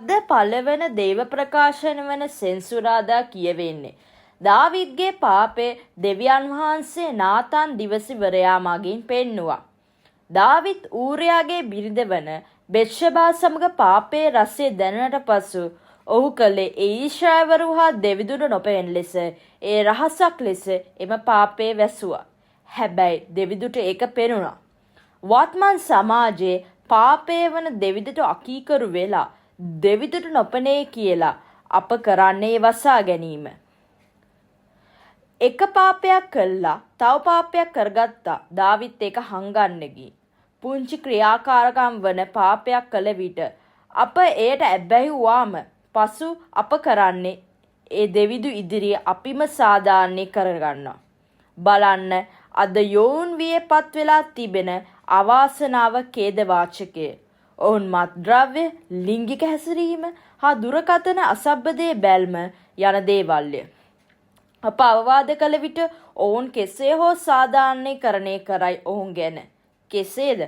ද පළවන දේව ප්‍රකාශන වන සෙන්සුරාදා කියවෙන්නේ. දාවිද්ගේ පාපය දෙවියන් වහන්සේ නාතන් දිවසිවරයා මගින් පෙන්නුවා. දාවිත් ඌරයාගේ බිරිඳ වන බෙත්ෂබා සමග පාපයේ රසය දැනුණට පසු ඔහු කළේ ඊශ්‍රායවරු හා දෙවිඳුන්ට නොපෙනෙන ලෙස ඒ රහසක් ලෙස එම පාපයේ වැසුවා. හැබැයි දෙවිඳුන්ට ඒක පෙනුණා. වර්තමාන සමාජයේ පාපය වන දෙවිඳුන්ට අකීකරු වෙලා දෙවිඳුන්ට නොපෙනේ කියලා අප කරන්නේ වසා ගැනීම. එක පාපයක් කළා තව පාපයක් කරගත්තා. දාවිත් ඒක හංගන්න ගිහින් පුංචි ක්‍රියාකාරකම් වන පාපයක් කළ විට අප එයට ඇබ්බැහි වුවාම පසු අප කරන්නේ ඒ දෙවිඳු ඉදිරියේ අපිම සාධාරණය කරගන්නවා. බලන්න අද යෝන් වියේ පත් වෙලා තිබෙන අවාසනාව ඛේදවාචකය. ඔවුන් මත්ද්‍රව්‍ය, ලිංගික හැසිරීම හා දුරකථන අසභ්‍යදේ බැල්ම යන දේවල්ය. අප අවවාද කළ විට ඔවුන් කෙසේ හෝ සාධාරණීකරණය කරයි ඔවුන් ගැන. කෙසේද?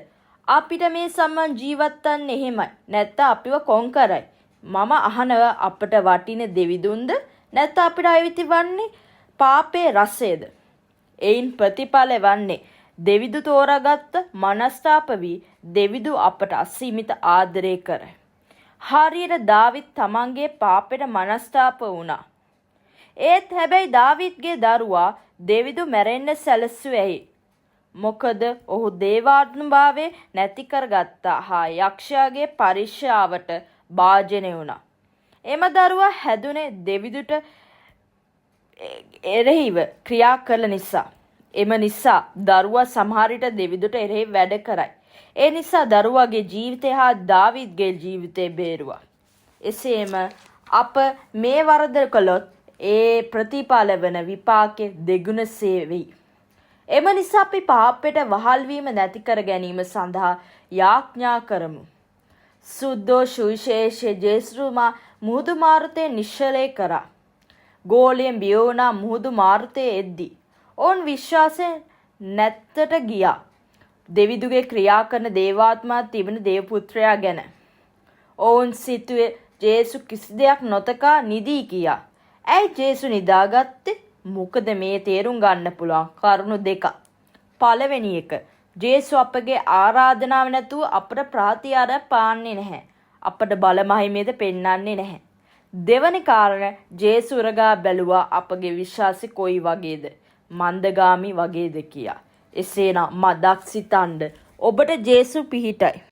අපිට මේ සම්මන් ජීවත් වන්න එහෙමයි. නැත්නම් අපිව කොන් කරයි. මම අහනවා අපට වටින දෙවිඳුන්ද නැත්නම් අපිට අයිති වන්නේ පාපේ රසයද? එයින් ප්‍රතිඵල වන්නේ දෙවිඳු තෝරාගත්ත මනස්තාප වී දෙවිඳු අපට අසීමිත ආදරය කරයි. හරියට දාවිත් තමන්ගේ පාපෙට මනස්තාප වුණා. ඒත් හැබැයි දාවිත්ගේ දරුවා දෙවිඳු මැරෙන්න සැලසුවේයි. මොකද ඔහු දේවාත්මභාවය නැති කරගත්තා හා යක්ෂයාගේ පරිශ්‍රාවට භාජනය වුණා. එම දරුවා හැදුනේ දෙවිඳුට එරෙහිව ක්‍රියා කළ නිසා. එම නිසා දරුවා සමහර විට දෙවිඳුට එරෙහිව වැඩ කරයි. ඒ නිසා දරුවාගේ ජීවිතය හා දාවිද්ගේ ජීවිතය බේරුවා. එසේම අප මේ වරද කළොත් ඒ ප්‍රතිඵල වන විපාකෙ දෙගුණසේ වෙයි. එම නිසා අපි පාපයට වහල් වීම නැති කර ගැනීම සඳහා යාඥා කරමු. සුද්ධෝ සුවිශේෂයේ ජේසුරුමා මුහුදු මාරුතේ නිශ්චලය කරා. ගෝලියෙන් බියෝනා මුහුදු මාරුතේ එද්දී ඔවුන් විශ්වාසයෙන් නැත්තට ගියා. දෙවිඳුගේ ක්‍රියා කරන දේවාත්මා තිබෙන දේවපුත්‍රයා ගැන. ඔවුන් සිතුවේ ජේසු කිසි දෙයක් නොතකා නිදී කියා. ඇයි ජේසු නිදාගත්තේ? මොකද මේ තේරුම් ගන්න පුළුවන් කරුණු දෙකක්. පළවෙනි එක, ජේසු අපගේ ආරාධනාව නැතුව අපට ප්‍රාතිහාර්ය පාන්නේ නැහැ. අපට බලමහිමේද පෙන්වන්නේ නැහැ. දෙවැනි කාරණය, ජේසු උරගා බැලුවා අපගේ විශ්වාසය කොයි වගේද? මන්දගාමි වගේද කියා. එසේනම් මදක් සිතන්න ඔබට ජේසු පිහිටයි.